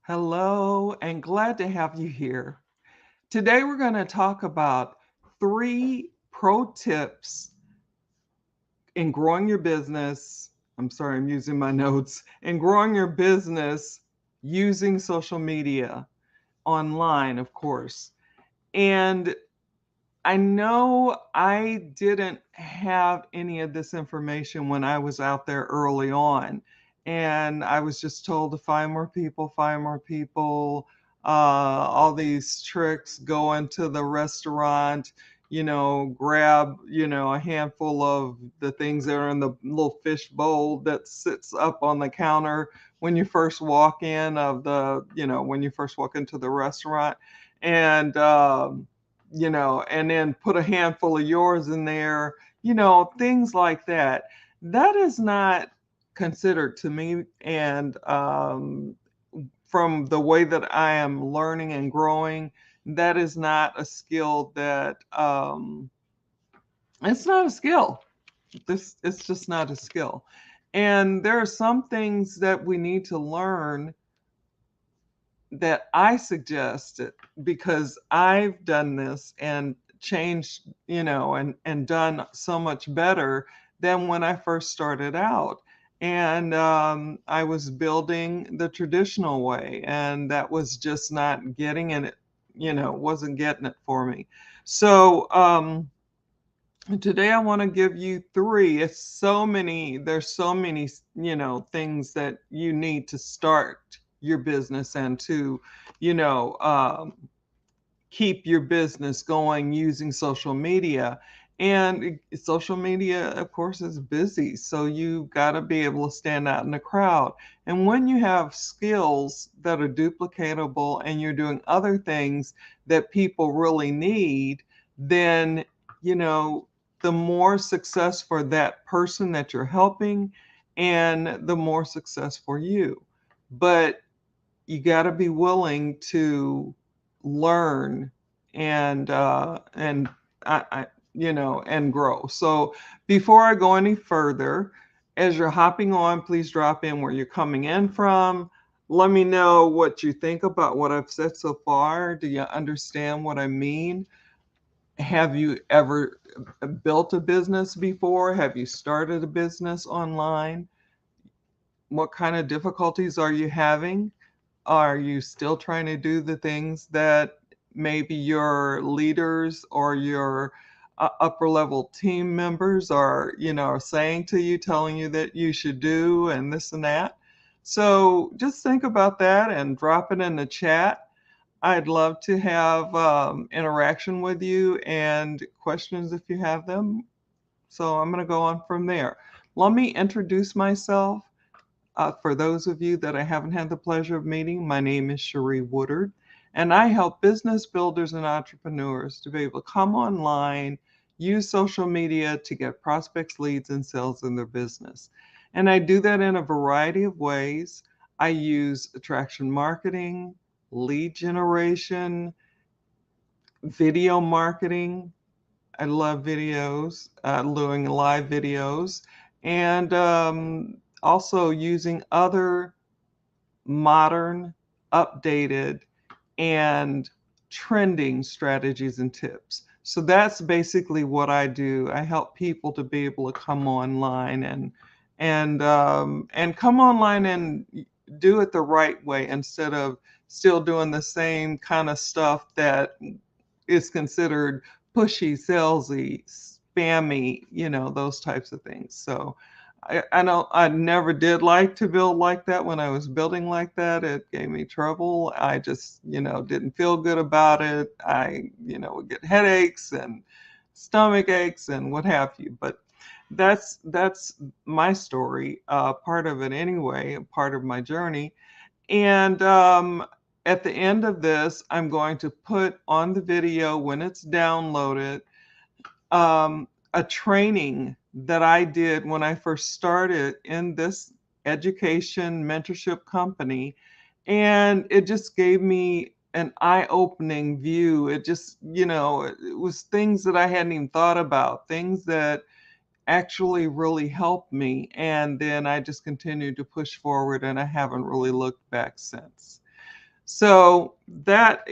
Hello, and glad to have you here. Today, we're going to talk about 3 pro tips in growing your business. I'm sorry, I'm using my notes. In growing your business using social media online, of course. And I know I didn't have any of this information when I was out there early on. And I was just told to find more people, all these tricks, go into the restaurant, grab, a handful of the things that are in the little fish bowl that sits up on the counter when you first walk in when you first walk into the restaurant. And, and then put a handful of yours in there, things like that. That is not considered to me. And from the way that I am learning and growing, that is not a skill it's not a skill. It's just not a skill. And there are some things that we need to learn that I suggested because I've done this and changed, and done so much better than when I first started out. And I was building the traditional way, and that was just not getting in it, wasn't getting it for me. So, today I want to give you three. There's so many, things that you need to start your business and to, you know, um, keep your business going using social media. And social media, of course, is busy. So you got to be able to stand out in the crowd. And when you have skills that are duplicatable and you're doing other things that people really need, then, you know, the more success for that person that you're helping and the more success for you. But you got to be willing to learn and and grow. So before I go any further, as you're hopping on, please drop in where you're coming in from. Let me know what you think about what I've said so far. Do you understand what I mean? Have you ever built a business before? Have you started a business online? What kind of difficulties are you having? Are you still trying to do the things that maybe your leaders or your upper level team members are saying to you, telling you that you should do and this and that? So just think about that and drop it in the chat. I'd love to have interaction with you and questions if you have them. So I'm going to go on from there. Let me introduce myself. For those of you that I haven't had the pleasure of meeting, my name is Cherie Woodard, and I help business builders and entrepreneurs to be able to come online, use social media to get prospects, leads, and sales in their business. And I do that in a variety of ways. I use attraction marketing, lead generation, video marketing. I love videos, doing live videos, and also using other modern, updated, and trending strategies and tips. So that's basically what I do. I help people to be able to come online and come online and do it the right way instead of still doing the same kind of stuff that is considered pushy, salesy, spammy, those types of things. So I know I never did like to build like that. When I was building like that, it gave me trouble. I just, didn't feel good about it. I, would get headaches and stomach aches and what have you. But that's my story, part of it anyway, part of my journey. And at the end of this, I'm going to put on the video when it's downloaded a training that I did when I first started in this education mentorship company. And it just gave me an eye-opening view. It just, it was things that I hadn't even thought about, things that actually really helped me. And then I just continued to push forward and I haven't really looked back since. So that's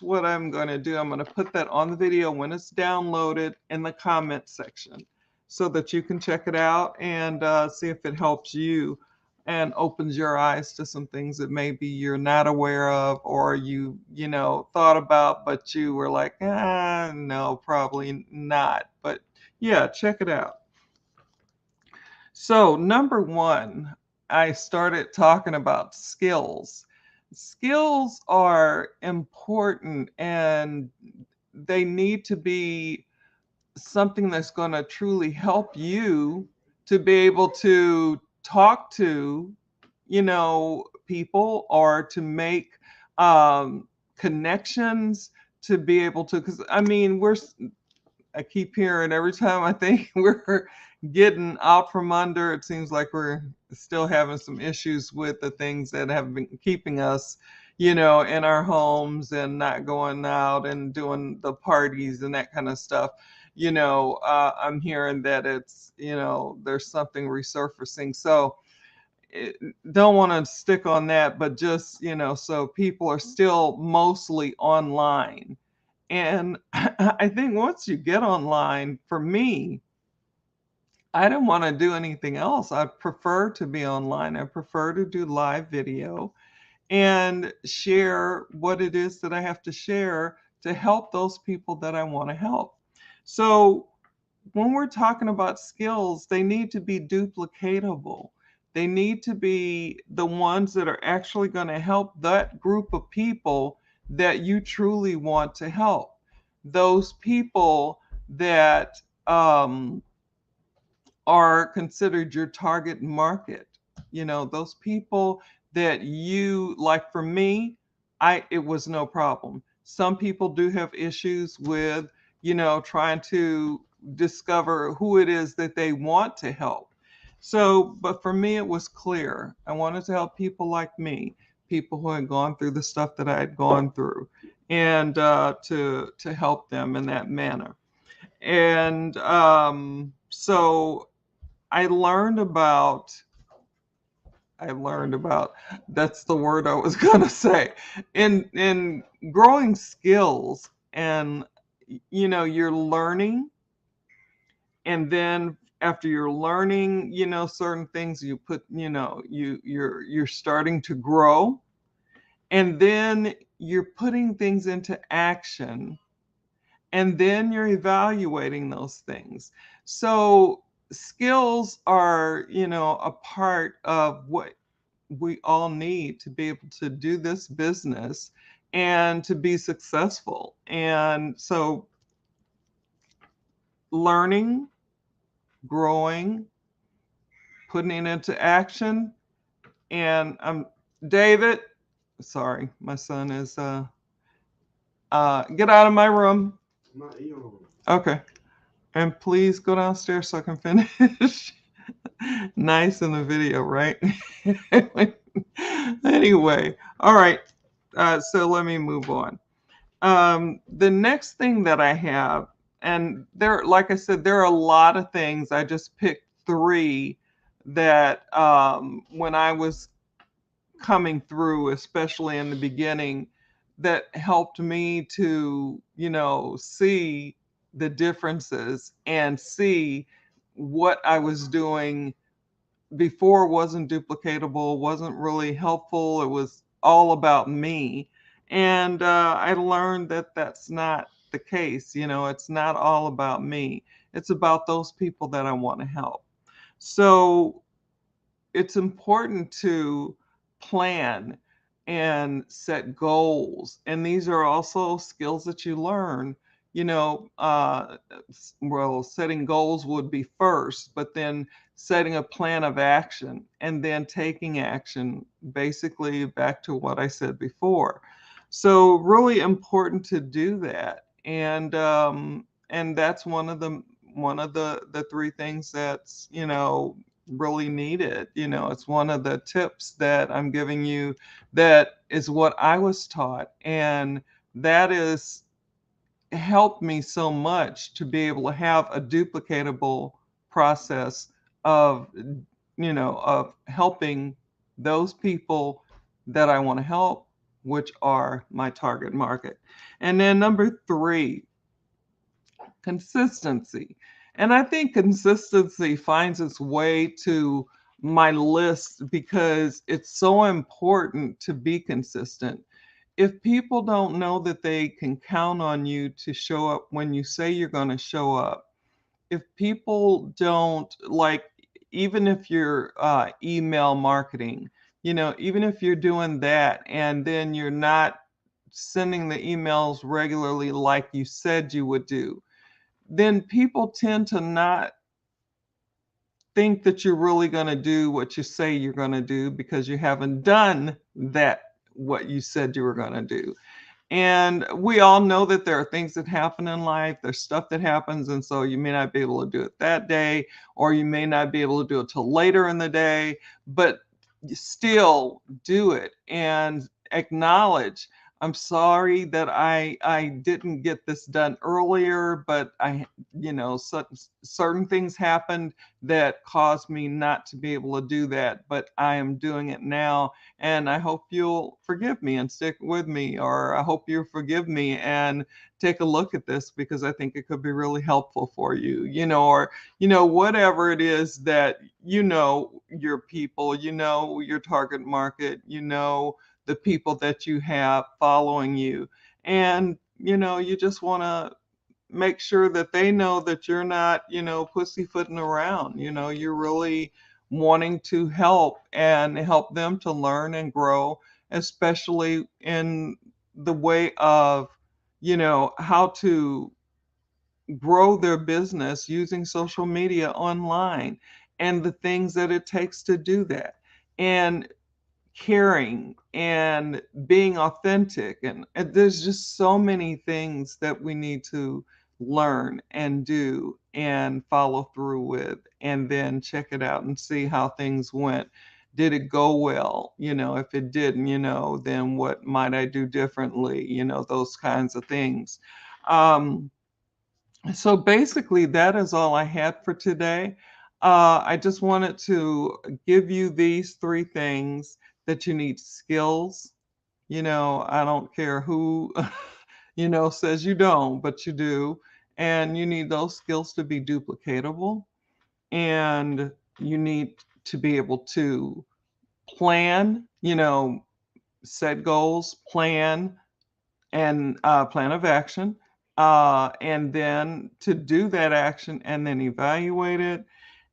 what I'm going to do. I'm going to put that on the video when it's downloaded in the comment section so that you can check it out and see if it helps you and opens your eyes to some things that maybe you're not aware of, or you thought about, but you were like, no, probably not. But yeah, check it out. So, number one, I started talking about skills. Skills are important, and they need to be something that's going to truly help you to be able to talk to, people, or to make connections, to be able to, because I mean, I keep hearing every time I think we're getting out from under, it seems like we're still having some issues with the things that have been keeping us, in our homes and not going out and doing the parties and that kind of stuff. I'm hearing that there's something resurfacing. So, it, don't want to stick on that, but just, so people are still mostly online. And I think once you get online, for me, I don't want to do anything else. I prefer to be online. I prefer to do live video and share what it is that I have to share to help those people that I want to help. So when we're talking about skills, they need to be duplicatable. They need to be the ones that are actually going to help that group of people that you truly want to help. Those people that are considered your target market. Those people that you like. For me, it was no problem. Some people do have issues with, trying to discover who it is that they want to help. So, but for me, it was clear. I wanted to help people like me, people who had gone through the stuff that I had gone through, and to help them in that manner. And so I learned about that's the word I was going to say, in growing skills. And you're learning, and then after you're learning, certain things, you put, you're starting to grow, and then you're putting things into action, and then you're evaluating those things. So skills are, a part of what we all need to be able to do this business and to be successful. And so learning, growing, putting it into action. And David, sorry, my son is get out of my room. Okay. And please go downstairs so I can finish. Nice in the video, right? Anyway, all right. So let me move on. The next thing that I have, and there, like I said, there are a lot of things. I just picked three that when I was coming through, especially in the beginning, that helped me to, see the differences and see what I was doing before wasn't duplicatable, wasn't really helpful. It was all about me. And I learned that that's not the case. It's not all about me, it's about those people that I want to help. So it's important to plan and set goals. And these are also skills that you learn. Well, setting goals would be first, but then setting a plan of action and then taking action, basically back to what I said before. So really important to do that. And that's one of the three things that's, really needed. It's one of the tips that I'm giving you, that is what I was taught. And that is helped me so much to be able to have a duplicatable process of, of helping those people that I want to help, which are my target market. And then number three, consistency. And I think consistency finds its way to my list because it's so important to be consistent. If people don't know that they can count on you to show up when you say you're going to show up, if people don't like, even if you're email marketing, even if you're doing that and then you're not sending the emails regularly like you said you would do, then people tend to not think that you're really going to do what you say you're going to do because you haven't done that, what you said you were going to do. And we all know that there are things that happen in life. There's stuff that happens. And so you may not be able to do it that day, or you may not be able to do it till later in the day, but you still do it and acknowledge, I'm sorry that I didn't get this done earlier, but certain things happened that caused me not to be able to do that, but I am doing it now. And I hope you'll forgive me and stick with me, or I hope you forgive me and take a look at this because I think it could be really helpful for you, or, whatever it is that, your people, your target market, the people that you have following you. And, you just want to make sure that they know that you're not, pussyfooting around. You're really wanting to help and help them to learn and grow, especially in the way of, how to grow their business using social media online and the things that it takes to do that. And caring and being authentic, and there's just so many things that we need to learn and do and follow through with, and then check it out and see how things went. Did it go well? If it didn't, then what might I do differently? Those kinds of things. So basically, that is all I had for today. I just wanted to give you these three things: that you need skills. I don't care who, says you don't, but you do. And you need those skills to be duplicatable. And you need to be able to plan, set goals, plan, and plan of action, and then to do that action and then evaluate it.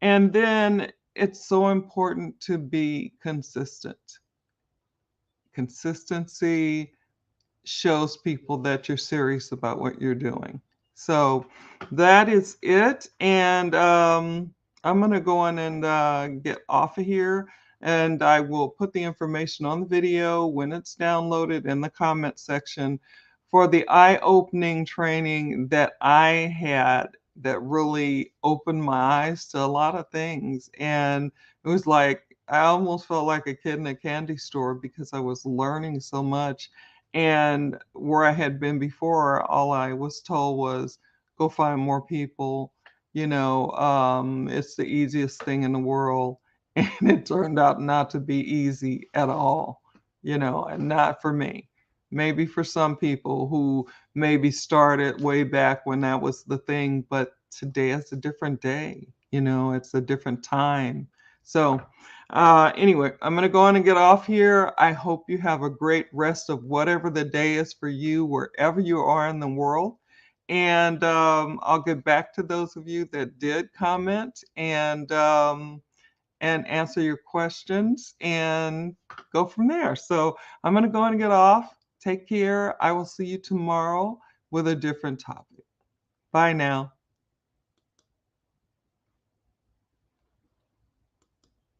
And then it's so important to be consistent. Consistency shows people that you're serious about what you're doing. So that is it. And I'm going to go on and get off of here. And I will put the information on the video when it's downloaded in the comment section for the eye-opening training that I had that really opened my eyes to a lot of things. And it was like, I almost felt like a kid in a candy store because I was learning so much. And where I had been before, all I was told was, go find more people. It's the easiest thing in the world. And it turned out not to be easy at all, and not for me. Maybe for some people who maybe started way back when that was the thing, but today is a different day. It's a different time. So, anyway, I'm going to go on and get off here. I hope you have a great rest of whatever the day is for you, wherever you are in the world. And I'll get back to those of you that did comment and answer your questions and go from there. So I'm going to go on and get off. Take care. I will see you tomorrow with a different topic. Bye now.